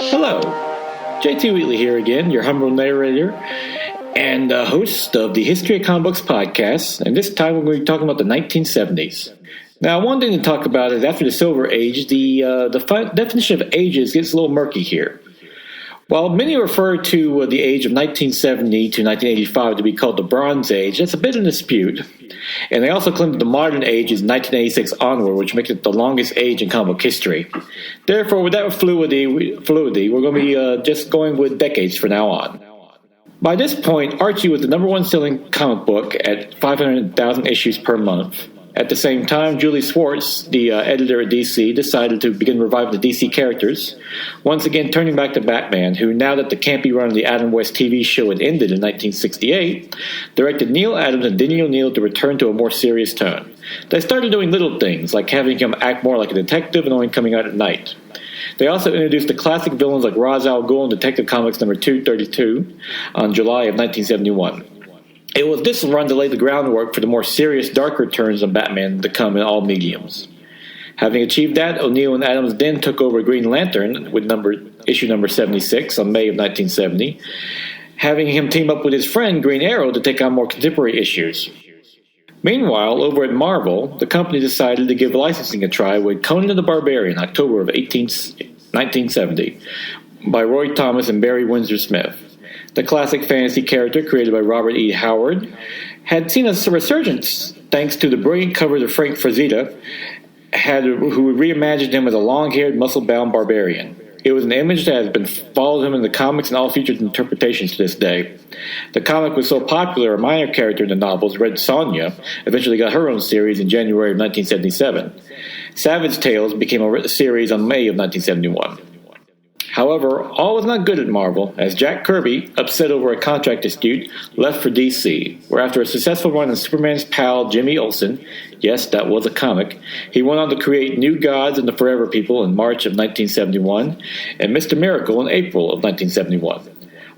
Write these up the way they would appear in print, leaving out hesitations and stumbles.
Hello, JT Wheatley here again, your humble narrator and host of the History of Comic Books podcast, and this time we're going to be talking about the 1970s. Now, one thing to talk about is after the Silver Age, the definition of ages gets a little murky here. While many refer to the age of 1970 to 1985 to be called the Bronze Age, that's a bit in dispute. And they also claim that the modern age is 1986 onward, which makes it the longest age in comic book history. Therefore, with that fluidity we're going to be just going with decades from now on. By this point, Archie was the number one selling comic book at 500,000 issues per month. At the same time, Julie Schwartz, the editor at DC, decided to begin reviving the DC characters, once again turning back to Batman, who, now that the campy run of the Adam West TV show had ended in 1968, directed Neal Adams and Denny O'Neil to return to a more serious tone. They started doing little things, like having him act more like a detective and only coming out at night. They also introduced the classic villains like Ra's al Ghul in Detective Comics number 232 on July of 1971. It was this run that laid the groundwork for the more serious, darker turns of Batman to come in all mediums. Having achieved that, O'Neil and Adams then took over Green Lantern with issue number 76 on May of 1970, having him team up with his friend Green Arrow to take on more contemporary issues. Meanwhile, over at Marvel, the company decided to give licensing a try with Conan the Barbarian, October of 1970, by Roy Thomas and Barry Windsor Smith. The classic fantasy character, created by Robert E. Howard, had seen a resurgence thanks to the brilliant covers of Frank Frazetta, who reimagined him as a long-haired, muscle-bound barbarian. It was an image that has been followed him in the comics and all future interpretations to this day. The comic was so popular, a minor character in the novels, Red Sonja, eventually got her own series in January of 1977. Savage Tales became a series on May of 1971. However, all was not good at Marvel, as Jack Kirby, upset over a contract dispute, left for DC, where after a successful run on Superman's pal Jimmy Olsen, yes, that was a comic, he went on to create New Gods and the Forever People in March of 1971, and Mr. Miracle in April of 1971.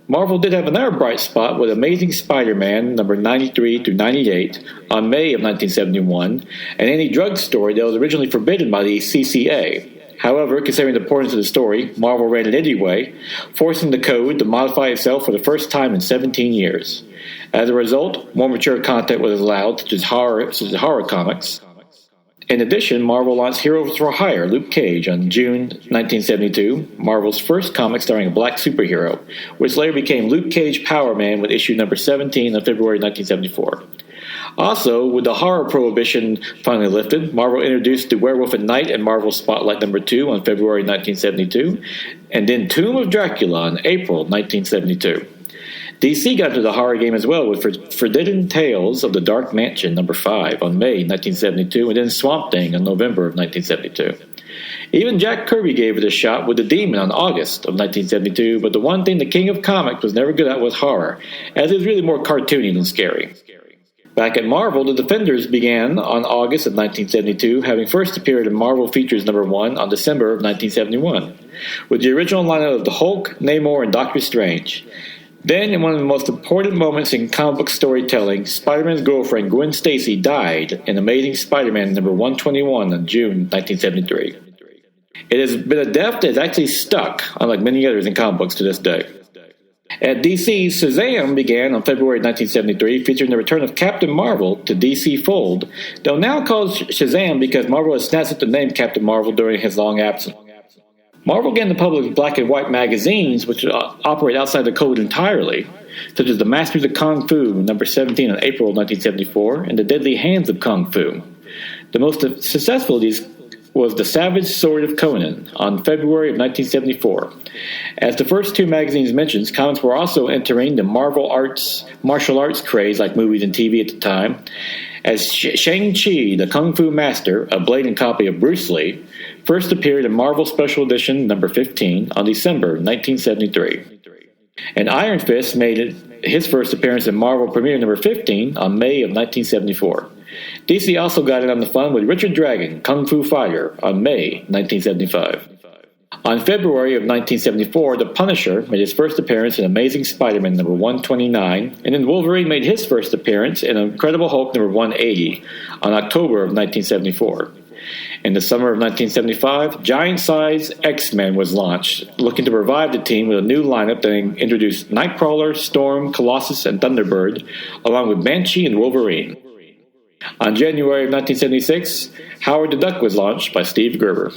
Marvel did have another bright spot with Amazing Spider-Man number 93 through 98 on May of 1971, and any drug story that was originally forbidden by the CCA. However, considering the importance of the story, Marvel ran it anyway, forcing the code to modify itself for the first time in 17 years. As a result, more mature content was allowed, such as horror comics. In addition, Marvel launched Heroes for Hire, Luke Cage, on June 1972, Marvel's first comic starring a black superhero, which later became Luke Cage Power Man with issue number 17 on February 1974. Also, with the horror prohibition finally lifted, Marvel introduced The Werewolf at Night and Marvel Spotlight number 2 on February 1972, and then Tomb of Dracula in April 1972. DC got into the horror game as well with Forbidden Tales of the Dark Mansion number 5 on May 1972, and then Swamp Thing in November of 1972. Even Jack Kirby gave it a shot with The Demon on August of 1972, but the one thing the king of comics was never good at was horror, as it was really more cartoony than scary. Back at Marvel, the Defenders began on August of 1972, having first appeared in Marvel Features number 1 on December of 1971, with the original lineup of the Hulk, Namor, and Doctor Strange. Then, in one of the most important moments in comic book storytelling, Spider-Man's girlfriend Gwen Stacy died in Amazing Spider-Man number 121 on June 1973. It has been a death that has actually stuck, unlike many others in comic books to this day. At DC, Shazam began on February 1973, featuring the return of Captain Marvel to DC fold, though now called Shazam because Marvel has snatched up the name Captain Marvel during his long absence. Marvel began to publish black and white magazines, which operate outside the code entirely, such as The Masters of Kung Fu, number 17 in April of 1974, and The Deadly Hands of Kung Fu. The most successful of these was The Savage Sword of Conan on February of 1974. As the first two magazines mentioned, comics were also entering the martial arts craze like movies and TV at the time, as Shang-Chi, the Kung Fu Master, a blatant copy of Bruce Lee, first appeared in Marvel Special Edition number 15 on December 1973. And Iron Fist made his first appearance in Marvel Premiere number 15 on May of 1974. DC also got in on the fun with Richard Dragon, Kung Fu Fighter, on May 1975. On February of 1974, The Punisher made his first appearance in Amazing Spider-Man number 129, and then Wolverine made his first appearance in Incredible Hulk number 180 on October of 1974. In the summer of 1975, Giant Size X-Men was launched, looking to revive the team with a new lineup that introduced Nightcrawler, Storm, Colossus, and Thunderbird, along with Banshee and Wolverine. On January of 1976, Howard the Duck was launched by Steve Gerber.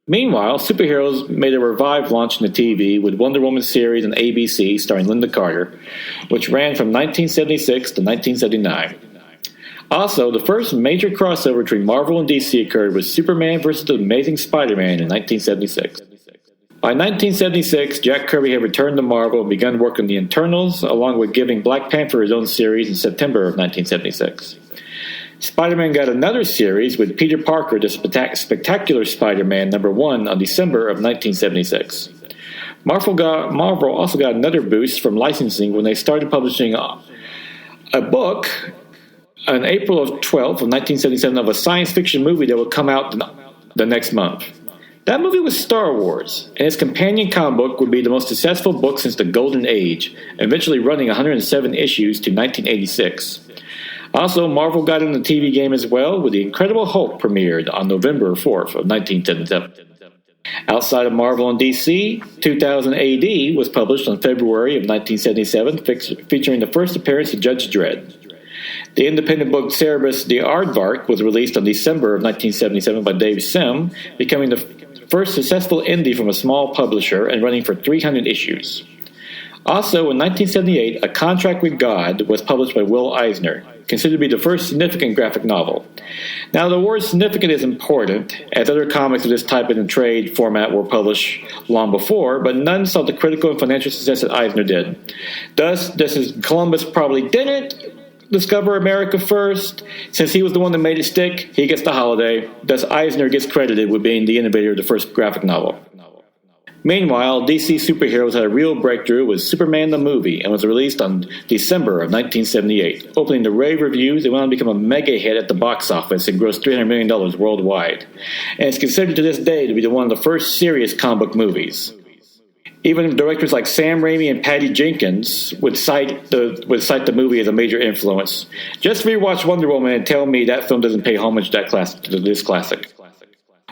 Meanwhile, superheroes made a revived launch in the TV with Wonder Woman series on ABC starring Lynda Carter, which ran from 1976 to 1979. Also, the first major crossover between Marvel and DC occurred with Superman vs. The Amazing Spider-Man in 1976. By 1976, Jack Kirby had returned to Marvel and begun work on the Eternals, along with giving Black Panther his own series in September of 1976. Spider-Man got another series with Peter Parker, the Spectacular Spider-Man #1 on December of 1976. Marvel also got another boost from licensing when they started publishing a book on April 12th of 1977 of a science fiction movie that would come out the next month. That movie was Star Wars, and its companion comic book would be the most successful book since the Golden Age, eventually running 107 issues to 1986. Also, Marvel got in the TV game as well, with The Incredible Hulk premiered on November 4th of 1977. Outside of Marvel and DC, 2000 AD was published on February of 1977, featuring the first appearance of Judge Dredd. The independent book Cerebus the Aardvark was released on December of 1977 by Dave Sim, becoming the first successful indie from a small publisher and running for 300 issues. Also, in 1978, A Contract with God was published by Will Eisner, considered to be the first significant graphic novel. Now, the word significant is important, as other comics of this type in the trade format were published long before, but none saw the critical and financial success that Eisner did. Thus, just as Columbus probably didn't discover America first, since he was the one that made it stick, he gets the holiday. Thus, Eisner gets credited with being the innovator of the first graphic novel. Meanwhile, DC superheroes had a real breakthrough with Superman the Movie and was released on December of 1978. Opening to rave reviews, it went on to become a mega hit at the box office and grossed $300 million worldwide. And it's considered to this day to be one of the first serious comic book movies. Even directors like Sam Raimi and Patty Jenkins would cite the movie as a major influence. Just rewatch Wonder Woman and tell me that film doesn't pay homage to this classic.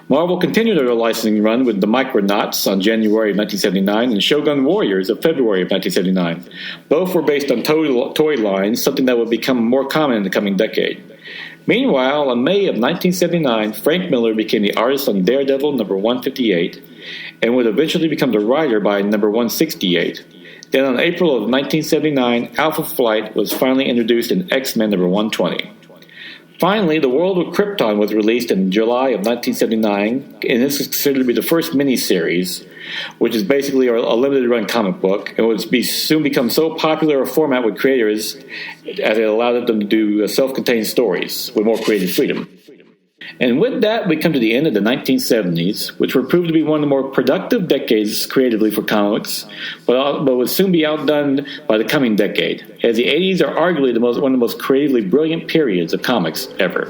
Marvel continued their licensing run with The Micronauts on January of 1979 and Shogun Warriors of February of 1979. Both were based on toy lines, something that would become more common in the coming decade. Meanwhile, in May of 1979, Frank Miller became the artist on Daredevil #158 and would eventually become the writer by #168. Then on April of 1979, Alpha Flight was finally introduced in X-Men #120. Finally, The World of Krypton was released in July of 1979, and this is considered to be the first miniseries, which is basically a limited-run comic book, and would soon become so popular a format with creators as it allowed them to do self-contained stories with more creative freedom. And with that, we come to the end of the 1970s, which would prove to be one of the more productive decades creatively for comics, but would soon be outdone by the coming decade, as the 80s are arguably one of the most creatively brilliant periods of comics ever.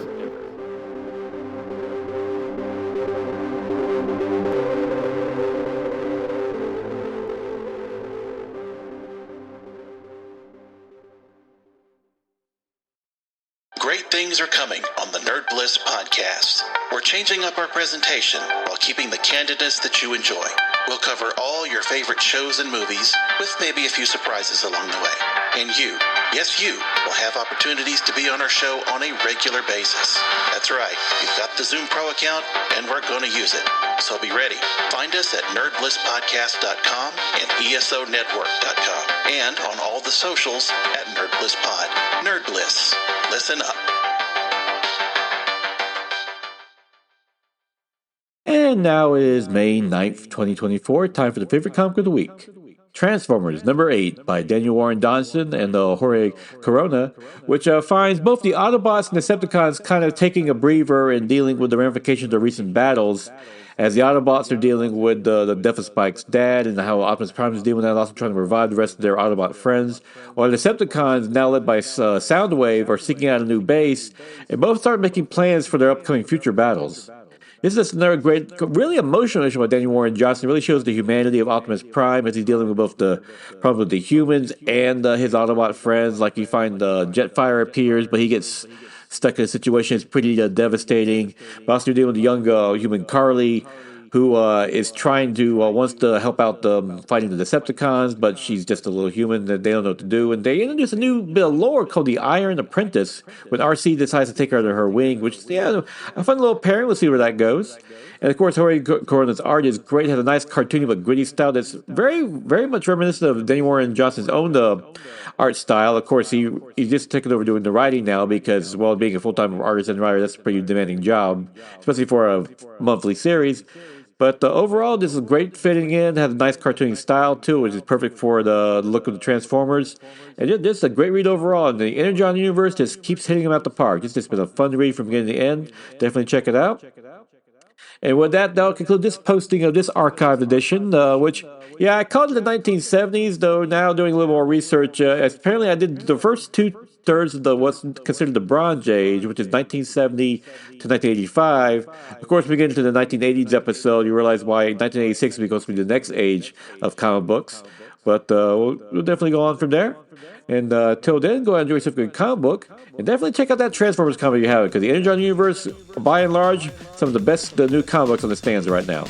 Great things are coming on the Nerd Bliss podcast. We're changing up our presentation while keeping the candidness that you enjoy. We'll cover all your favorite shows and movies, with maybe a few surprises along the way. And you, yes you, will have opportunities to be on our show on a regular basis. That's right, you've got the Zoom Pro account, and we're going to use it. So be ready. Find us at nerdblisspodcast.com and esonetwork.com, and on all the socials at NerdBlissPod. Nerd Bliss. Listen up. And now it is May 9th, 2024, time for the favorite comic of the week. Transformers #8 by Daniel Warren Johnson and Jorge Corona, which finds both the Autobots and Decepticons kind of taking a breather and dealing with the ramifications of recent battles, as the Autobots are dealing with the death of Spike's dad and how Optimus Prime is dealing with that, also trying to revive the rest of their Autobot friends, while the Decepticons, now led by Soundwave, are seeking out a new base, and both start making plans for their upcoming future battles. This is another great, really emotional issue by Daniel Warren Johnson. It really shows the humanity of Optimus Prime as he's dealing with both the problems with the humans and his Autobot friends. Like you find Jetfire appears, but he gets stuck in a situation that's pretty devastating. But also dealing with the young human Carly, who is trying to wants to help out fighting the Decepticons, but she's just a little human that they don't know what to do. And they introduce a new bit of lore called the Iron Apprentice, when RC decides to take her under her wing, which is a fun little pairing. We'll see where that goes. And of course, Jorge Coron's art is great. It has a nice cartoony but gritty style that's very, very much reminiscent of Denny Warren Johnson's own art style. Of course, he's just taken over doing the writing now because, well, being a full-time artist and writer, that's a pretty demanding job, especially for a monthly series. But overall, this is great fitting in. Has a nice cartooning style too, which is perfect for the look of the Transformers. And this is a great read overall. And the Energon universe just keeps hitting them out the park. It's just been a fun read from beginning to end. Definitely check it out. And with that, that'll conclude this posting of this archived edition, which, I called it the 1970s, though now doing a little more research. Apparently, I did the first 2/3 of what's considered the Bronze Age, which is 1970 to 1985. Of course, we get into the 1980s episode, you realize why 1986 is going to be the next age of comic books. But we'll definitely go on from there. And till then, go ahead and enjoy yourself a good comic book. And definitely check out that Transformers comic you have, because the Energon universe, by and large, some of the best new comic books on the stands right now.